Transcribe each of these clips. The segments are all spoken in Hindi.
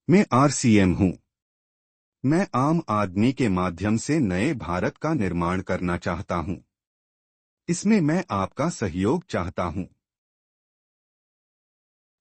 मैं आरसीएम हूं। मैं आम आदमी के माध्यम से नए भारत का निर्माण करना चाहता हूं। इसमें मैं आपका सहयोग चाहता हूं।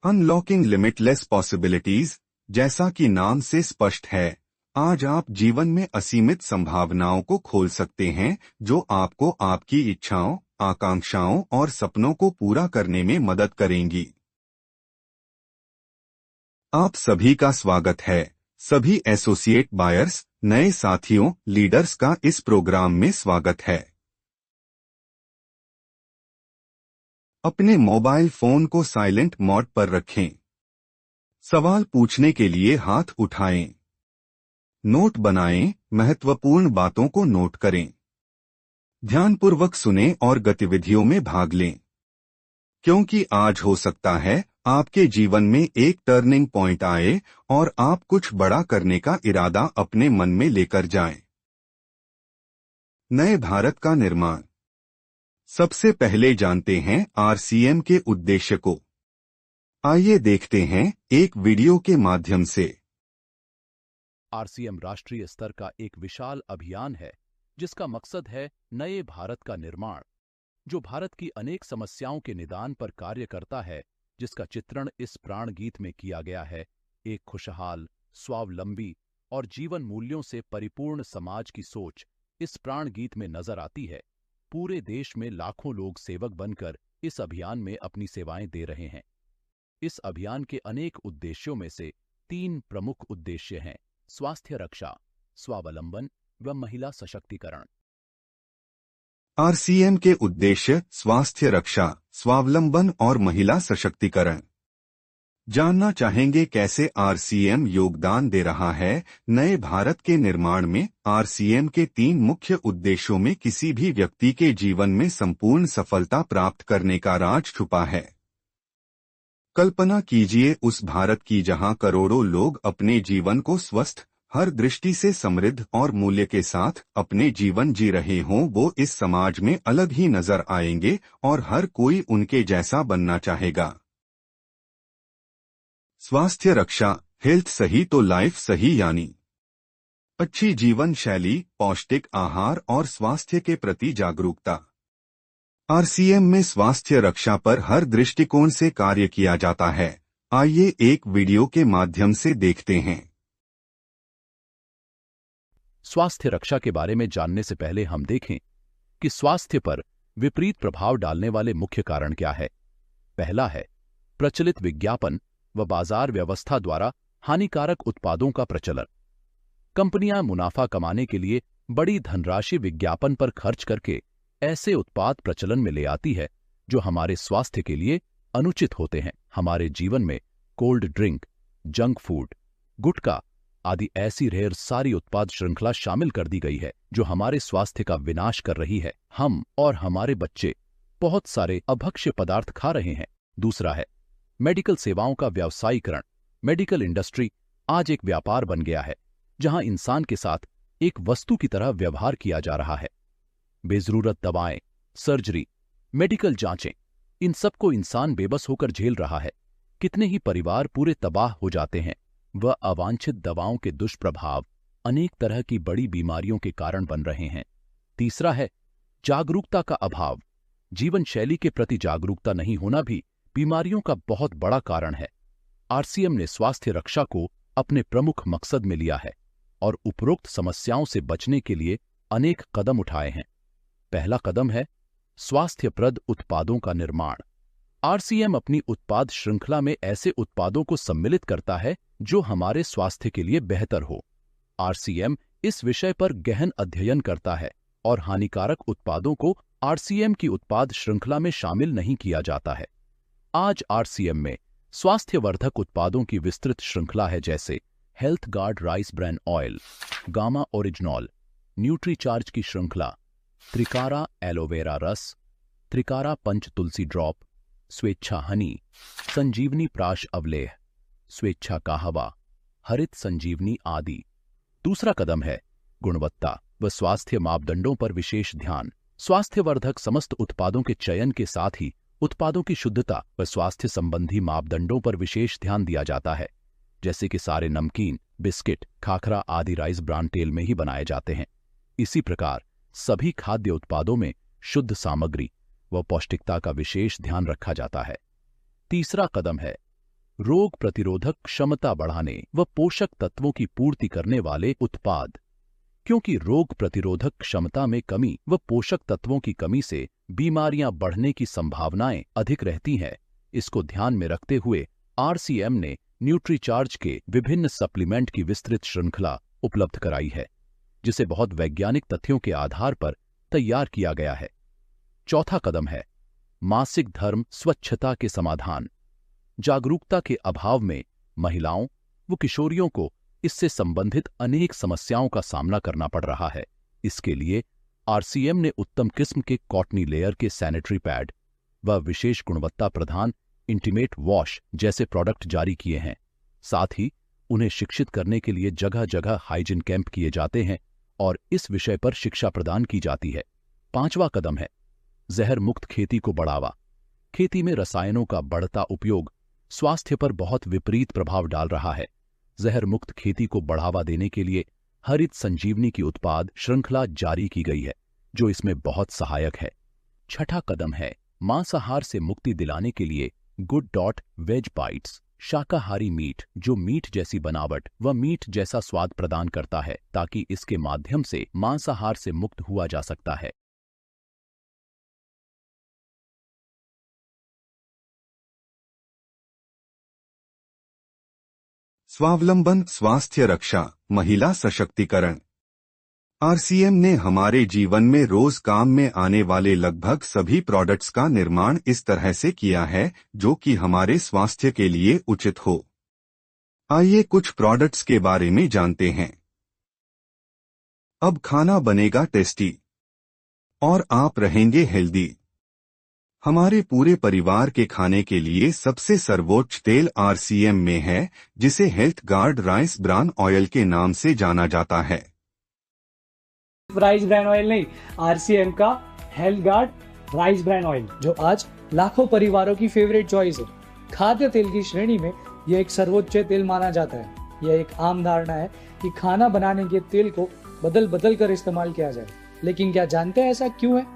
अनलॉकिंग लिमिटलेस पॉसिबिलिटीज, जैसा कि नाम से स्पष्ट है, आज आप जीवन में असीमित संभावनाओं को खोल सकते हैं जो आपको आपकी इच्छाओं, आकांक्षाओं और सपनों को पूरा करने में मदद करेंगी। आप सभी का स्वागत है, सभी एसोसिएट बायर्स, नए साथियों, लीडर्स का इस प्रोग्राम में स्वागत है। अपने मोबाइल फोन को साइलेंट मोड पर रखें। सवाल पूछने के लिए हाथ उठाएं। नोट बनाएं, महत्वपूर्ण बातों को नोट करें। ध्यानपूर्वक सुनें और गतिविधियों में भाग लें, क्योंकि आज हो सकता है आपके जीवन में एक टर्निंग पॉइंट आए और आप कुछ बड़ा करने का इरादा अपने मन में लेकर जाएं। नए भारत का निर्माण। सबसे पहले जानते हैं आरसीएम के उद्देश्य को। आइए देखते हैं एक वीडियो के माध्यम से। आरसीएम राष्ट्रीय स्तर का एक विशाल अभियान है जिसका मकसद है नए भारत का निर्माण, जो भारत की अनेक समस्याओं के निदान पर कार्य करता है, जिसका चित्रण इस प्राण गीत में किया गया है। एक खुशहाल, स्वावलंबी और जीवन मूल्यों से परिपूर्ण समाज की सोच इस प्राण गीत में नजर आती है। पूरे देश में लाखों लोग सेवक बनकर इस अभियान में अपनी सेवाएं दे रहे हैं। इस अभियान के अनेक उद्देश्यों में से 3 प्रमुख उद्देश्य हैं: स्वास्थ्य रक्षा, स्वावलंबन व महिला सशक्तिकरण। आरसीएम के उद्देश्य स्वास्थ्य रक्षा, स्वावलंबन और महिला सशक्तिकरण। जानना चाहेंगे कैसे आरसीएम योगदान दे रहा है नए भारत के निर्माण में। आरसीएम के 3 मुख्य उद्देश्यों में किसी भी व्यक्ति के जीवन में संपूर्ण सफलता प्राप्त करने का राज छुपा है। कल्पना कीजिए उस भारत की जहां करोड़ों लोग अपने जीवन को स्वस्थ, हर दृष्टि से समृद्ध और मूल्य के साथ अपने जीवन जी रहे हों। वो इस समाज में अलग ही नजर आएंगे और हर कोई उनके जैसा बनना चाहेगा। स्वास्थ्य रक्षा, हेल्थ सही तो लाइफ सही, यानी अच्छी जीवन शैली, पौष्टिक आहार और स्वास्थ्य के प्रति जागरूकता। आरसीएम में स्वास्थ्य रक्षा पर हर दृष्टिकोण से कार्य किया जाता है। आइए एक वीडियो के माध्यम से देखते हैं। स्वास्थ्य रक्षा के बारे में जानने से पहले हम देखें कि स्वास्थ्य पर विपरीत प्रभाव डालने वाले मुख्य कारण क्या है। पहला है प्रचलित विज्ञापन व बाजार व्यवस्था द्वारा हानिकारक उत्पादों का प्रचलन। कंपनियां मुनाफा कमाने के लिए बड़ी धनराशि विज्ञापन पर खर्च करके ऐसे उत्पाद प्रचलन में ले आती है जो हमारे स्वास्थ्य के लिए अनुचित होते हैं। हमारे जीवन में कोल्ड ड्रिंक, जंक फूड, गुटखा आदि ऐसी ढेर सारी उत्पाद श्रृंखला शामिल कर दी गई है जो हमारे स्वास्थ्य का विनाश कर रही है। हम और हमारे बच्चे बहुत सारे अभक्ष्य पदार्थ खा रहे हैं। दूसरा है मेडिकल सेवाओं का व्यावसायीकरण। मेडिकल इंडस्ट्री आज एक व्यापार बन गया है जहां इंसान के साथ एक वस्तु की तरह व्यवहार किया जा रहा है। बेजरूरत दवाएं, सर्जरी, मेडिकल जांचें, इन सबको इंसान बेबस होकर झेल रहा है। कितने ही परिवार पूरे तबाह हो जाते हैं। वह अवांछित दवाओं के दुष्प्रभाव अनेक तरह की बड़ी बीमारियों के कारण बन रहे हैं। तीसरा है जागरूकता का अभाव। जीवन शैली के प्रति जागरूकता नहीं होना भी बीमारियों का बहुत बड़ा कारण है। आरसीएम ने स्वास्थ्य रक्षा को अपने प्रमुख मकसद में लिया है और उपरोक्त समस्याओं से बचने के लिए अनेक कदम उठाए हैं। पहला कदम है स्वास्थ्यप्रद उत्पादों का निर्माण। आरसीएम अपनी उत्पाद श्रृंखला में ऐसे उत्पादों को सम्मिलित करता है जो हमारे स्वास्थ्य के लिए बेहतर हो। आरसीएम इस विषय पर गहन अध्ययन करता है और हानिकारक उत्पादों को आरसीएम की उत्पाद श्रृंखला में शामिल नहीं किया जाता है। आज आरसीएम में स्वास्थ्यवर्धक उत्पादों की विस्तृत श्रृंखला है, जैसे health guard rice bran oil, gamma oryzanol, Nutricharge की श्रृंखला, त्रिकारा एलोवेरा रस, त्रिकारा पंच तुलसी ड्रॉप, स्वेच्छा हनी, संजीवनी प्राश अवलेह, स्वेच्छा काहवा, हरित संजीवनी आदि। दूसरा कदम है गुणवत्ता व स्वास्थ्य मापदंडों पर विशेष ध्यान। स्वास्थ्यवर्धक समस्त उत्पादों के चयन के साथ ही उत्पादों की शुद्धता व स्वास्थ्य संबंधी मापदंडों पर विशेष ध्यान दिया जाता है। जैसे कि सारे नमकीन, बिस्किट, खाखरा आदि राइस ब्रान तेल में ही बनाए जाते हैं। इसी प्रकार सभी खाद्य उत्पादों में शुद्ध सामग्री व पौष्टिकता का विशेष ध्यान रखा जाता है। तीसरा कदम है रोग प्रतिरोधक क्षमता बढ़ाने व पोषक तत्वों की पूर्ति करने वाले उत्पाद। क्योंकि रोग प्रतिरोधक क्षमता में कमी व पोषक तत्वों की कमी से बीमारियां बढ़ने की संभावनाएं अधिक रहती हैं, इसको ध्यान में रखते हुए आरसीएम ने न्यूट्रीचार्ज के विभिन्न सप्लीमेंट की विस्तृत श्रृंखला उपलब्ध कराई है, जिसे बहुत वैज्ञानिक तथ्यों के आधार पर तैयार किया गया है। चौथा कदम है मासिक धर्म स्वच्छता के समाधान। जागरूकता के अभाव में महिलाओं व किशोरियों को इससे संबंधित अनेक समस्याओं का सामना करना पड़ रहा है। इसके लिए आरसीएम ने उत्तम किस्म के कॉटनी लेयर के सैनिटरी पैड व विशेष गुणवत्ता प्रधान इंटीमेट वॉश जैसे प्रोडक्ट जारी किए हैं। साथ ही उन्हें शिक्षित करने के लिए जगह जगह हाइजीन कैंप किए जाते हैं और इस विषय पर शिक्षा प्रदान की जाती है। पांचवा कदम है जहर मुक्त खेती को बढ़ावा। खेती में रसायनों का बढ़ता उपयोग स्वास्थ्य पर बहुत विपरीत प्रभाव डाल रहा है। जहर मुक्त खेती को बढ़ावा देने के लिए हरित संजीवनी की उत्पाद श्रृंखला जारी की गई है, जो इसमें बहुत सहायक है। छठा कदम है मांसाहार से मुक्ति दिलाने के लिए गुड.वेज बाइट्स शाकाहारी मीट, जो मीट जैसी बनावट व मीट जैसा स्वाद प्रदान करता है, ताकि इसके माध्यम से मांसाहार से मुक्त हुआ जा सकता है। स्वावलंबन, स्वास्थ्य रक्षा, महिला सशक्तिकरण। आरसीएम ने हमारे जीवन में रोज काम में आने वाले लगभग सभी प्रोडक्ट्स का निर्माण इस तरह से किया है जो कि हमारे स्वास्थ्य के लिए उचित हो। आइए कुछ प्रोडक्ट्स के बारे में जानते हैं। अब खाना बनेगा टेस्टी और आप रहेंगे हेल्दी। हमारे पूरे परिवार के खाने के लिए सबसे सर्वोच्च तेल आरसीएम में है, जिसे health guard rice bran oil के नाम से जाना जाता है। राइस ब्रान ऑयल नहीं, आरसीएम का health guard rice bran oil, जो आज लाखों परिवारों की फेवरेट चॉइस है। खाद्य तेल की श्रेणी में यह एक सर्वोच्च तेल माना जाता है। यह एक आम धारणा है कि खाना बनाने के तेल को बदल बदल कर इस्तेमाल किया जाए, लेकिन क्या जानते हैं ऐसा क्यों है?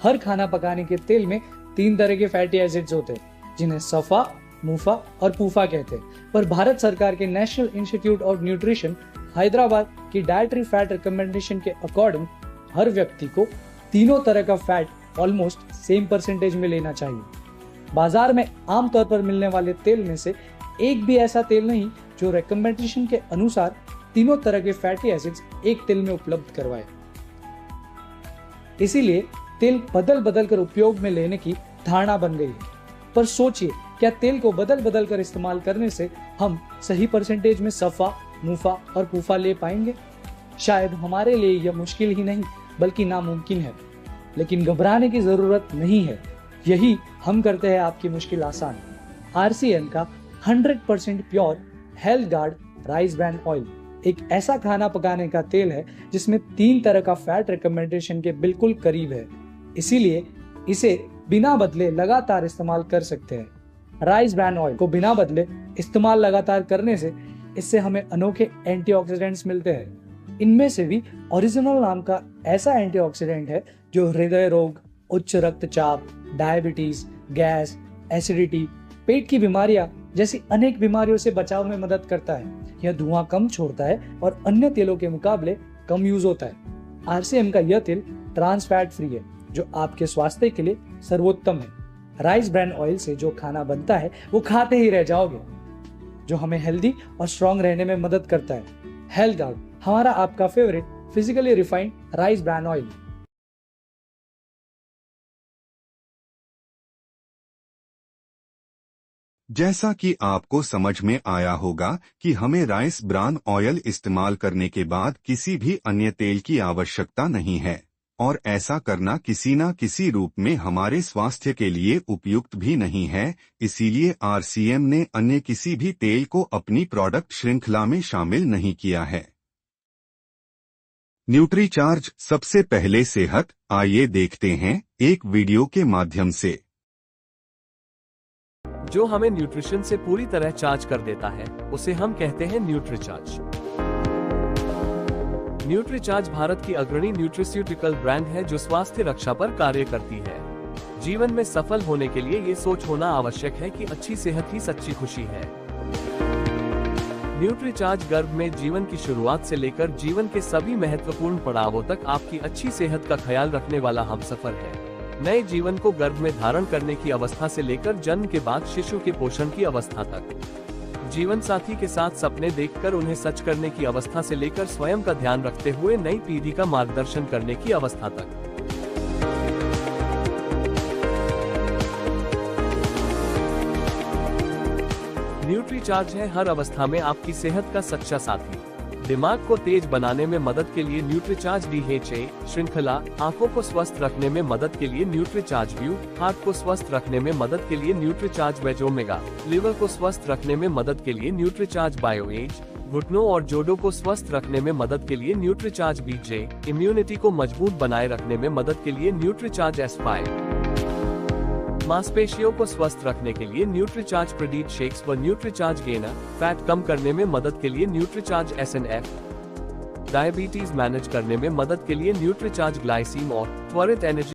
हर खाना पकाने के तेल में 3 तरह के फैटी एसिड्स होते हैं, जिन्हें सफा, मुफा और पूफा कहते हैं। पर भारत सरकार के national institute of nutrition Hyderabad की डाइटरी फैट रिकमेंडेशन के अकॉर्डिंग हर व्यक्ति को तीनों तरह का फैट ऑलमोस्ट सेम परसेंटेज में लेना चाहिए। बाजार में आमतौर पर मिलने वाले तेल में से एक भी ऐसा तेल नहीं जो रिकमेंडेशन के अनुसार तीनों तरह के फैटी एसिड्स एक तेल में उपलब्ध करवाए। इसीलिए तेल बदल बदल कर उपयोग में लेने की धारणा बन गई है। पर सोचिए, क्या तेल को बदल बदल कर इस्तेमाल करने से हम सही परसेंटेज में सफा, मुफा और पूफा ले पाएंगे? शायद हमारे लिए यह मुश्किल ही नहीं बल्कि नामुमकिन है, लेकिन घबराने की जरूरत नहीं है। यही हम करते हैं आपकी मुश्किल आसान। आरसीएम का 100% pure health guard rice bran oil एक ऐसा खाना पकाने का तेल है जिसमें 3 तरह का फैट रिकमेंडेशन के बिल्कुल करीब है। इसीलिए इसे बिना बदले लगातार इस्तेमाल कर सकते हैं। राइस ब्रान ऑयल को बिना बदले इस्तेमाल लगातार करने से इससे हमें अनोखे एंटीऑक्सीडेंट्स मिलते हैं। इनमें से भी ओरिजिनल नाम का ऐसा एंटीऑक्सीडेंट है जो हृदय रोग, उच्च रक्तचाप, डायबिटीज, गैस, एसिडिटी, पेट की बीमारियां जैसी अनेक बीमारियों से बचाव में मदद करता है। यह धुआं कम छोड़ता है और अन्य तेलों के मुकाबले कम यूज होता है। आरसीएम का यह तेल ट्रांस फैट फ्री है, जो आपके स्वास्थ्य के लिए सर्वोत्तम है। राइस ब्रान ऑयल से जो खाना बनता है वो खाते ही रह जाओगे, जो हमें हेल्दी और स्ट्रांग रहने में मदद करता है। हेल्थ गार्ड, हमारा आपका favourite physically refined rice bran oil. जैसा कि आपको समझ में आया होगा कि हमें राइस ब्रान ऑयल इस्तेमाल करने के बाद किसी भी अन्य तेल की आवश्यकता नहीं है, और ऐसा करना किसी न किसी रूप में हमारे स्वास्थ्य के लिए उपयुक्त भी नहीं है। इसीलिए आरसीएम ने अन्य किसी भी तेल को अपनी प्रोडक्ट श्रृंखला में शामिल नहीं किया है। न्यूट्रीचार्ज, सबसे पहले सेहत। आइए देखते हैं एक वीडियो के माध्यम से। जो हमें न्यूट्रिशन से पूरी तरह चार्ज कर देता है, उसे हम कहते हैं न्यूट्रीचार्ज। न्यूट्रीचार्ज भारत की अग्रणी न्यूट्रिस्यूटिकल ब्रांड है जो स्वास्थ्य रक्षा पर कार्य करती है। जीवन में सफल होने के लिए ये सोच होना आवश्यक है कि अच्छी सेहत ही सच्ची खुशी है। न्यूट्रीचार्ज गर्भ में जीवन की शुरुआत से लेकर जीवन के सभी महत्वपूर्ण पड़ावों तक आपकी अच्छी सेहत का ख्याल रखने वाला हमसफर है। नए जीवन को गर्भ में धारण करने की अवस्था से लेकर जन्म के बाद शिशु के पोषण की अवस्था तक, जीवन साथी के साथ सपने देखकर उन्हें सच करने की अवस्था से लेकर स्वयं का ध्यान रखते हुए नई पीढ़ी का मार्गदर्शन करने की अवस्था तक। न्यूट्रीचार्ज है हर अवस्था में आपकी सेहत का सच्चा साथी। दिमाग को तेज बनाने में मदद के लिए न्यूट्रीचार्ज DHA श्रृंखला, आंखों को स्वस्थ रखने में मदद के लिए न्यूट्रीचार्ज व्यू, हार्ट को स्वस्थ रखने में मदद के लिए न्यूट्रीचार्ज वेज ओमेगा, लिवर को स्वस्थ रखने में मदद के लिए न्यूट्रीचार्ज बायो एज, घुटनों और जोड़ों को स्वस्थ रखने में मदद के लिए न्यूट्रीचार्ज BJ, इम्यूनिटी को मजबूत बनाए रखने में मदद के लिए न्यूट्रीचार्ज S5, मांसपेशियों को स्वस्थ रखने के लिए न्यूट्रीचार्ज प्रोटीन शेक्स व न्यूट्रीचार्ज गेनर, फैट कम करने में मदद के लिए न्यूट्रीचार्ज SNF, डायबिटीज मैनेज करने में मदद के लिए न्यूट्रीचार्ज ग्लाइसीम और त्वरित एनर्जी